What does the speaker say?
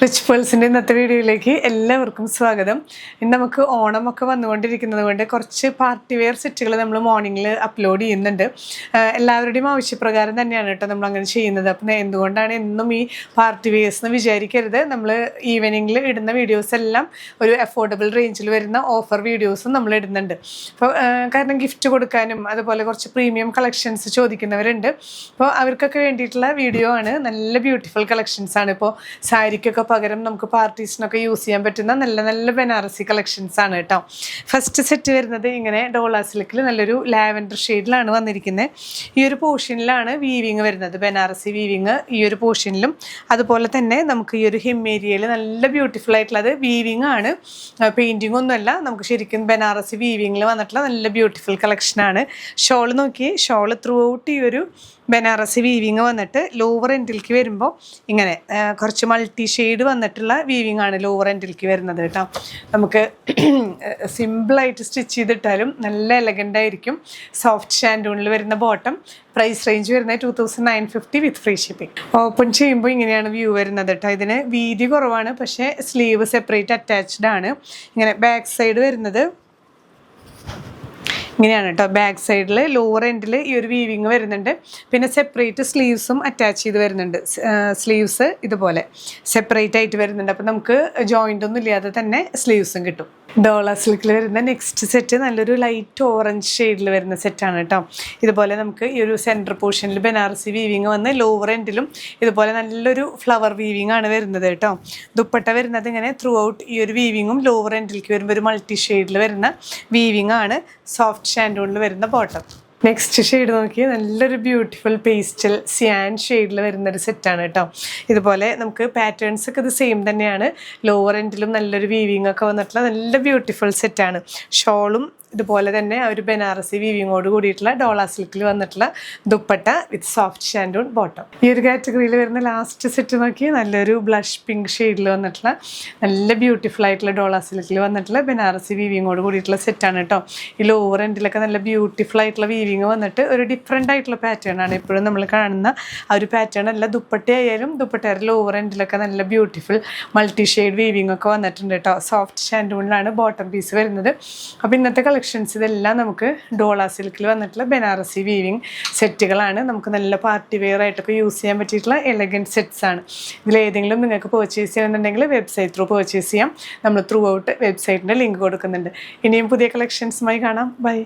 Rich പേൾസിൻ്റെ ഇന്നത്തെ വീഡിയോയിലേക്ക് എല്ലാവർക്കും സ്വാഗതം. ഇന്ന് നമുക്ക് ഓണമൊക്കെ വന്നുകൊണ്ടിരിക്കുന്നത് കൊണ്ട് കുറച്ച് പാർട്ടി വെയർ സെറ്റുകൾ നമ്മൾ മോർണിംഗിൽ അപ്ലോഡ് ചെയ്യുന്നുണ്ട്. എല്ലാവരുടെയും ആവശ്യപ്രകാരം തന്നെയാണ് കേട്ടോ നമ്മൾ അങ്ങനെ ചെയ്യുന്നത്. അപ്പം എന്തുകൊണ്ടാണ് എന്നും ഈ പാർട്ടി വെയർസ് എന്ന് വിചാരിക്കരുത്. നമ്മൾ ഈവനിങ്ങിൽ ഇടുന്ന വീഡിയോസ് എല്ലാം ഒരു അഫോർഡബിൾ റേഞ്ചിൽ വരുന്ന ഓഫർ വീഡിയോസും നമ്മൾ ഇടുന്നുണ്ട്. അപ്പോൾ കാരണം ഗിഫ്റ്റ് കൊടുക്കാനും അതുപോലെ കുറച്ച് പ്രീമിയം കളക്ഷൻസ് ചോദിക്കുന്നവരുണ്ട്. അപ്പോൾ അവർക്കൊക്കെ വേണ്ടിയിട്ടുള്ള വീഡിയോ ആണ്. നല്ല ബ്യൂട്ടിഫുൾ കളക്ഷൻസ് ആണ്. ഇപ്പോൾ സാരിക്കൊക്കെ പകരം നമുക്ക് പാർട്ടീസിനൊക്കെ യൂസ് ചെയ്യാൻ പറ്റുന്ന നല്ല നല്ല ബനാറസി കളക്ഷൻസ് ആണ് കേട്ടോ. ഫസ്റ്റ് സെറ്റ് വരുന്നത് ഇങ്ങനെ ഡോള സിൽക്കിൽ നല്ലൊരു ലാവൻഡർ ഷെയ്ഡിലാണ് വന്നിരിക്കുന്നത്. ഈ ഒരു പോർഷനിലാണ് വീവിങ് വരുന്നത്, ബനാറസി വീവിങ് ഈ ഒരു പോർഷനിലും. അതുപോലെ തന്നെ നമുക്ക് ഈ ഒരു ഹെം ഏരിയയിൽ നല്ല ബ്യൂട്ടിഫുൾ ആയിട്ടുള്ളത് വീവിങ് ആണ്, പെയിൻറ്റിങ് ഒന്നുമല്ല. നമുക്ക് ശരിക്കും ബനാറസി വീവിങ്ങിൽ വന്നിട്ടുള്ള നല്ല ബ്യൂട്ടിഫുൾ കളക്ഷനാണ്. ഷോൾ നോക്കി, ഷോൾ ത്രൂ ഔട്ട് ഈ ഒരു ബനാറസി വീവിങ് വന്നിട്ട് ലോവർ എൻഡിലേക്ക് വരുമ്പോൾ ഇങ്ങനെ കുറച്ച് മൾട്ടി ഷെയ്ഡ് വന്നിട്ടുള്ള വീവിങ് ആണ് ലോവർ എൻഡിലേക്ക് വരുന്നത് കേട്ടോ. നമുക്ക് സിമ്പിളായിട്ട് സ്റ്റിച്ച് ചെയ്തിട്ടാലും നല്ല എലഗൻ്റ് ആയിരിക്കും. സോഫ്റ്റ് ഷാൻഡൂണിൽ വരുന്ന ബോട്ടം. പ്രൈസ് റേഞ്ച് വരുന്നത് 2950 വിത്ത് ഫ്രീ ഷിപ്പിംഗ്. ഓപ്പൺ ചെയ്യുമ്പോൾ ഇങ്ങനെയാണ് വ്യൂ വരുന്നത് കേട്ടോ. ഇതിന് വീതി കുറവാണ്, പക്ഷേ സ്ലീവ് സെപ്പറേറ്റ് അറ്റാച്ച്ഡ് ആണ്. ഇങ്ങനെ ബാക്ക് സൈഡ് വരുന്നത് ഇങ്ങനെയാണ് കേട്ടോ. ബാക്ക് സൈഡിൽ ലോവർ എൻഡിൽ ഈ ഒരു വീവിങ് വരുന്നുണ്ട്. പിന്നെ സെപ്പറേറ്റ് സ്ലീവ്സും അറ്റാച്ച് ചെയ്ത് വരുന്നുണ്ട്. സ്ലീവ്സ് ഇതുപോലെ സെപ്പറേറ്റ് ആയിട്ട് വരുന്നുണ്ട്. അപ്പം നമുക്ക് ജോയിൻ്റ് ഒന്നും ഇല്ലാതെ തന്നെ സ്ലീവ്സും കിട്ടും. ഡോള സിൽക്കിൽ വരുന്ന നെക്സ്റ്റ് സെറ്റ് നല്ലൊരു ലൈറ്റ് ഓറഞ്ച് ഷെയ്ഡിൽ വരുന്ന സെറ്റാണ് കേട്ടോ. ഇതുപോലെ നമുക്ക് ഈ ഒരു സെൻറ്റർ പോർഷനിൽ ബനാറസി വീവിങ് വന്ന് ലോവർ എൻഡിലും ഇതുപോലെ നല്ലൊരു ഫ്ലവർ വീവിങ് ആണ് വരുന്നത് കേട്ടോ. ദുപ്പട്ട വരുന്നത് ഇങ്ങനെ ത്രൂ ഔട്ട് ഈ ഒരു വീവിങ്ങും ലോവർ എൻഡിലേക്ക് വരുമ്പോൾ ഒരു മൾട്ടി ഷെയ്ഡിൽ വരുന്ന വീവിങ് ആണ്. സോഫ്റ്റ് ഷാൻഡൂണിൽ വരുന്ന ബോട്ടം. നെക്സ്റ്റ് ഷെയ്ഡ് നോക്കി നല്ലൊരു ബ്യൂട്ടിഫുൾ പേസ്റ്റൽ സിയാൻ ഷെയ്ഡിൽ വരുന്നൊരു സെറ്റാണ് കേട്ടോ. ഇതുപോലെ നമുക്ക് പാറ്റേൺസ് ഒക്കെ ഇത് സെയിം തന്നെയാണ്. ലോവർ എൻഡിലും നല്ലൊരു വീവിങ് ഒക്കെ വന്നിട്ടുള്ള നല്ല ബ്യൂട്ടിഫുൾ സെറ്റാണ്. ഷോളും ഇതുപോലെ തന്നെ ഒരു ബനാറസി വീവിങ്ങോട് കൂടിയിട്ടുള്ള ഡോള സിൽക്കിൽ വന്നിട്ടുള്ള ദുപ്പട്ട വിത്ത് സോഫ്റ്റ് ഷാൻഡൂൺ ബോട്ടം. ഈ ഒരു കാറ്റഗറിയിൽ വരുന്ന ലാസ്റ്റ് സെറ്റ് നോക്കി നല്ലൊരു ബ്ലഷ് പിങ്ക് ഷെയ്ഡിൽ വന്നിട്ടുള്ള നല്ല ബ്യൂട്ടിഫുൾ ആയിട്ടുള്ള ഡോള സിൽക്കിൽ വന്നിട്ടുള്ള ബനാറസി വീവിങ്ങോട് കൂടിയിട്ടുള്ള സെറ്റാണ് കേട്ടോ. ഈ ലോവർ എൻഡിലൊക്കെ നല്ല ബ്യൂട്ടിഫുൾ ആയിട്ടുള്ള വീവിങ് വന്നിട്ട് ഒരു ഡിഫറെൻ്റ് ആയിട്ടുള്ള പാറ്റേൺ ആണ് എപ്പോഴും നമ്മൾ കാണുന്ന ആ ഒരു പാറ്റേൺ അല്ല. ദുപ്പട്ടയായാലും ദുപ്പട്ടയുടെ ലോവർ എൻഡിലൊക്കെ നല്ല ബ്യൂട്ടിഫുൾ മൾട്ടി ഷെയ്ഡ് വീവിങ് ഒക്കെ വന്നിട്ടുണ്ട് കേട്ടോ. സോഫ്റ്റ് ഷാൻഡൂണിലാണ് ബോട്ടം പീസ് വരുന്നത്. അപ്പോൾ ഇന്നത്തെ കളക്ഷൻസ് ഇതെല്ലാം നമുക്ക് ഡോള സിൽക്കിൽ വന്നിട്ടുള്ള ബനാറസി വീവിങ് സെറ്റുകളാണ്. നമുക്ക് നല്ല പാർട്ടി വെയർ ആയിട്ടൊക്കെ യൂസ് ചെയ്യാൻ പറ്റിയിട്ടുള്ള എലഗൻറ്റ് സെറ്റ്സ് ആണ്. ഇതിലേതെങ്കിലും നിങ്ങൾക്ക് പർച്ചേസ് ചെയ്യണമെന്നുണ്ടെങ്കിൽ വെബ്സൈറ്റ് ത്രൂ പർച്ചേസ് ചെയ്യാം. നമ്മൾ ത്രൂ ഔട്ട് വെബ്സൈറ്റിൻ്റെ ലിങ്ക് കൊടുക്കുന്നുണ്ട്. ഇനിയും പുതിയ കളക്ഷൻസുമായി കാണാം. ബൈ.